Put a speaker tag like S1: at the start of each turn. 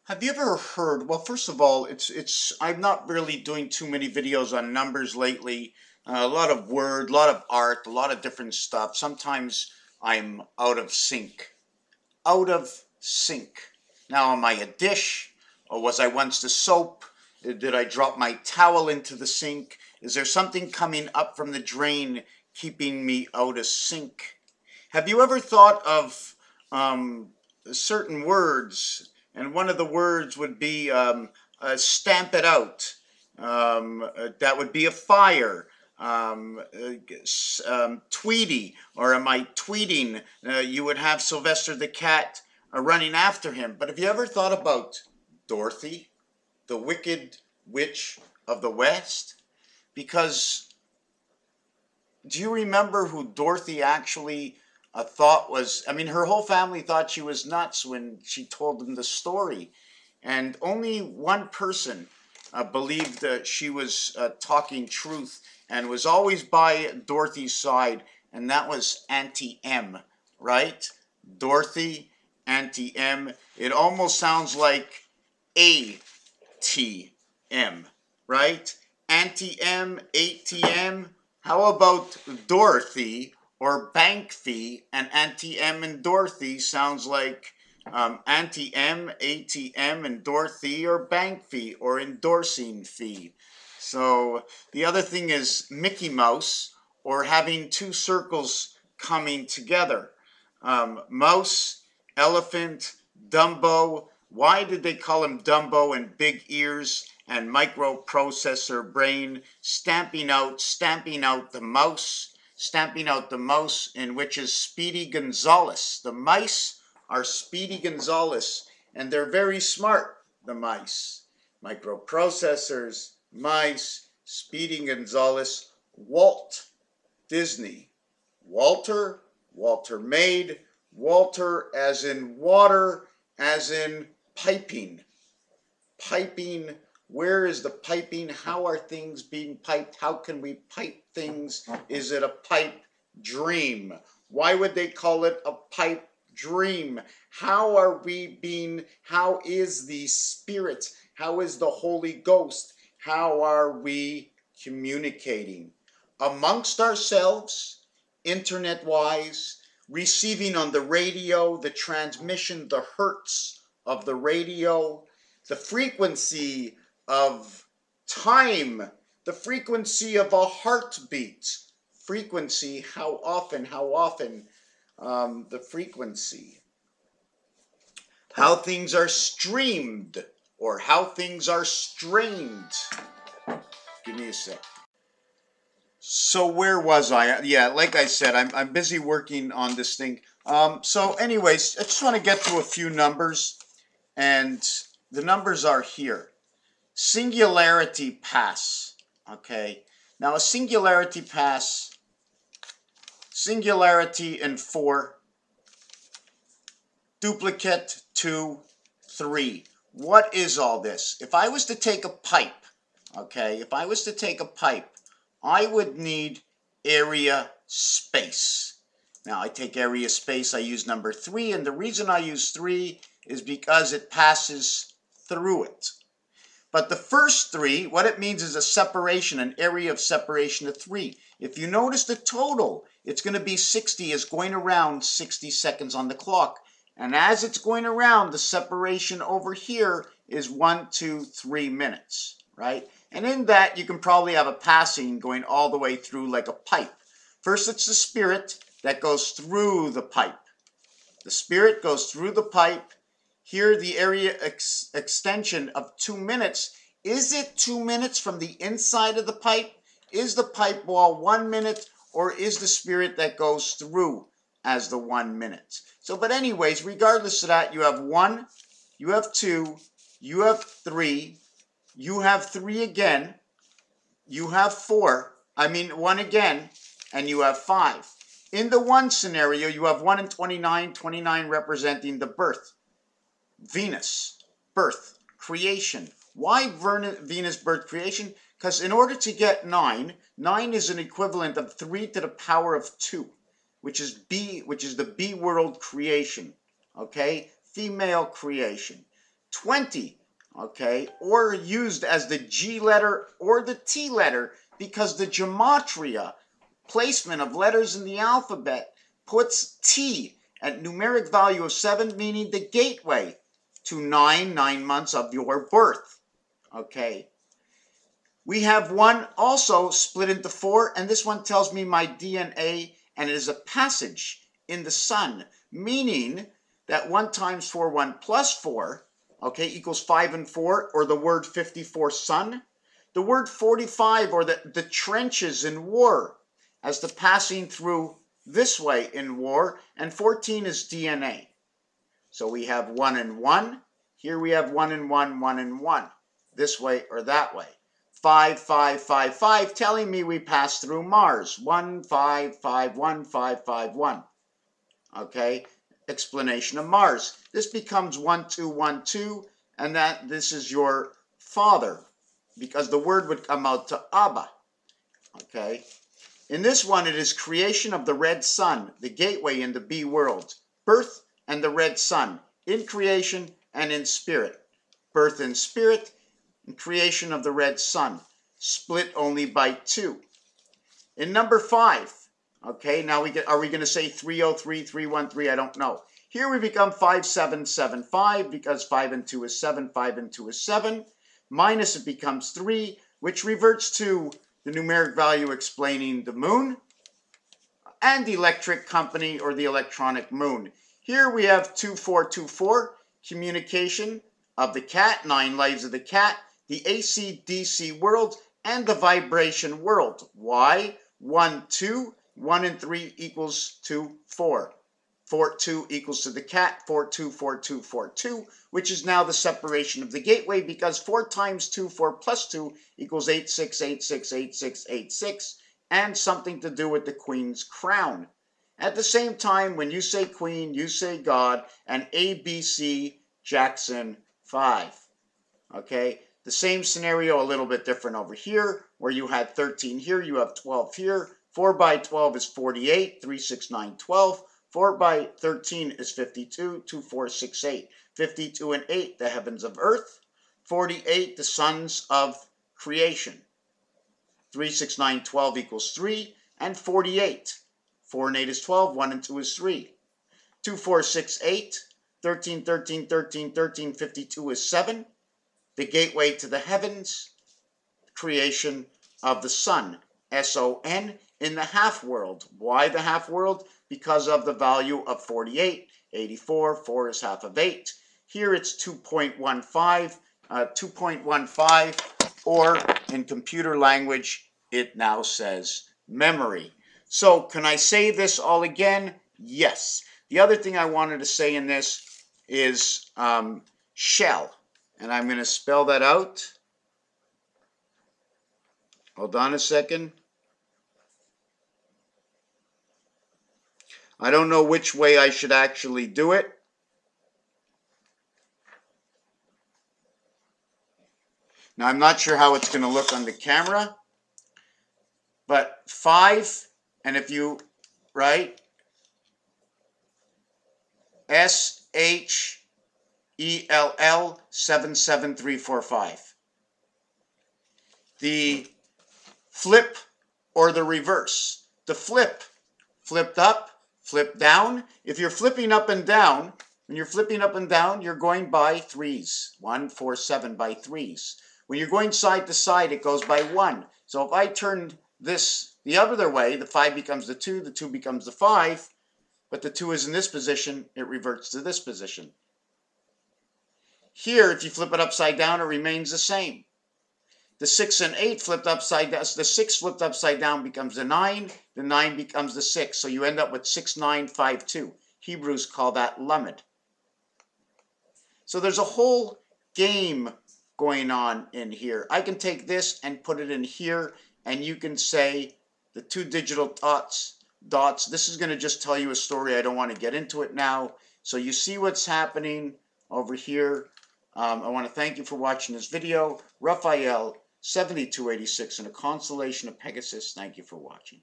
S1: Have you ever heard? Well, first of all, it's. I'm not really doing too many videos on numbers lately. A lot of word, a lot of art, a lot of different stuff. Sometimes I'm out of sync. Out of sync. Now, am I a dish, or was I once the soap? Did I drop my towel into the sink? Is there something coming up from the drain keeping me out of sync? Have you ever thought of um, certain words? And one of the words would be stamp it out. That would be a fire. Tweety, or am I tweeting? You would have Sylvester the cat running after him. But have you ever thought about Dorothy, the Wicked Witch of the West? Because do you remember who Dorothy actually thought was? I mean, her whole family thought she was nuts when she told them the story, and only one person believed that she was talking truth and was always by Dorothy's side, and that was Auntie M, right? Dorothy, Auntie M. It almost sounds like ATM, right? Auntie M, ATM. How about Dorothy or Bank Fee? And Auntie M and Dorothy sounds like Auntie M, ATM, and Dorothy or Bank Fee or endorsing fee. So the other thing is Mickey Mouse or having two circles coming together. Mouse, elephant, Dumbo. Why did they call him Dumbo and big ears and microprocessor brain? Stamping out the mouse, in which is Speedy Gonzales. The mice are Speedy Gonzales, and they're very smart, the mice. Microprocessors, mice, Speedy Gonzales, Walt Disney. Walter, Walter made, Walter as in water, as in piping. Piping, where is the piping? How are things being piped? How can we pipe things? Is it a pipe dream? Why would they call it a pipe dream? How is the Spirit? How is the Holy Ghost? How are we communicating? Amongst ourselves, internet-wise, receiving on the radio, the transmission, the hertz of the radio, the frequency of time, the frequency of a heartbeat, frequency, how often, the frequency, how things are streamed, or how things are strained. Give me a sec. So where was I? Yeah, like I said, I'm busy working on this thing. So anyways, I just want to get to a few numbers, and the numbers are here. Singularity pass. Okay. Now a singularity pass, singularity in 4, duplicate 2, 3. What is all this? If I was to take a pipe, okay, if I was to take a pipe, I would need area space. Now I take area space, I use number 3, and the reason I use 3 is because it passes through it. But the first 3, what it means is a separation, an area of separation of 3. If you notice the total, it's going to be 60 is going around 60 seconds on the clock. And as it's going around, the separation over here is 1, 2, 3 minutes, right? And in that, you can probably have a passing going all the way through like a pipe. First, it's the spirit that goes through the pipe. The spirit goes through the pipe. Here, the area extension of 2 minutes. Is it 2 minutes from the inside of the pipe? Is the pipe wall 1 minute, or is the spirit that goes through as the 1 minute? So, but anyways, regardless of that, you have 1, you have 2, you have 3, you have 3 again, you have 1 again, and you have 5. In the 1 scenario, you have 1 and 29, 29 representing the birth. Venus, birth, creation. Why Venus, birth, creation? Because in order to get 9, 9 is an equivalent of 3 to the power of 2, which is the B world creation, okay? Female creation. 20, okay, or used as the G letter or the T letter because the gematria, placement of letters in the alphabet, puts T at numeric value of 7, meaning the gateway to 9 months of your birth, okay. We have one also split into 4, and this one tells me my DNA, and it is a passage in the sun, meaning that 1 times 4, 1 plus 4, okay, equals 5 and 4, or the word 54 sun. The word 45, or the trenches in war, as the passing through this way in war, and 14 is DNA. So we have 1 and 1. Here we have 1 and 1, 1 and 1, this way or that way. 5, 5, 5, 5, telling me we pass through Mars. 1, 5, 5, 1, 5, 5, 1. Okay, explanation of Mars. This becomes 1, 2, 1, 2, and that this is your father, because the word would come out to Abba. Okay, in this one it is creation of the red sun, the gateway in the B world. Birth and the red sun, in creation and in spirit. Birth in spirit, and creation of the red sun, split only by 2. In number 5, okay, now are we going to say 303, 313? I don't know. Here we become 5775 because 5 and 2 is 7, 5 and 2 is 7. Minus it becomes 3, which reverts to the numeric value explaining the moon and the electric company or the electronic moon. Here we have 2424, communication of the cat, 9 lives of the cat, the AC/DC world, and the vibration world. Why? 1, 2, 1 and 3 equals to 4. 4, 2 equals to the cat, 4, 2, 4, 2, 4, 2, which is now the separation of the gateway because 4 times 2, 4 plus 2 equals 8, 6, 8, 6, 8, 6, 8, 6, and something to do with the Queen's crown. At the same time, when you say Queen, you say God, and ABC Jackson 5. Okay? The same scenario, a little bit different over here, where you had 13 here, you have 12 here. 4 by 12 is 48, 3, 6, 9, 12. 4 by 13 is 52, 2, 4, 6, 8. 52 and 8, the heavens of earth. 48, the sons of creation. 3, 6, 9, 12 equals 3, and 48. 4 and 8 is 12, 1 and 2 is 3. 2, 4, 6, 8. 13, 13, 13, 13, 52 is 7. The gateway to the heavens, creation of the sun, S-O-N, in the half world. Why the half world? Because of the value of 48, 84, 4 is half of 8. Here it's 2.15, 2.15, or in computer language, it now says memory. So can I say this all again? Yes. The other thing I wanted to say in this is shell. And I'm going to spell that out. Hold on a second. I don't know which way I should actually do it. Now, I'm not sure how it's going to look on the camera. But 5, and if you write SHELL 77345. The flip or the reverse. The flip, flipped up, flip down. If you're flipping up and down, when you're flipping up and down, you're going by 3s. 1, 4, 7 by 3s. When you're going side to side, it goes by 1. So if I turn this the other way, the 5 becomes the 2 becomes the 5, but the 2 is in this position, it reverts to this position. Here, if you flip it upside down, it remains the same. The 6 and 8 flipped upside down, the 6 flipped upside down becomes the 9 becomes the 6, so you end up with 6952. Hebrews call that lamed. So there's a whole game going on in here. I can take this and put it in here, and you can say the 2 digital dots. This is going to just tell you a story. I don't want to get into it now. So you see what's happening over here. I want to thank you for watching this video. Raphael 7286 and a constellation of Pegasus. Thank you for watching.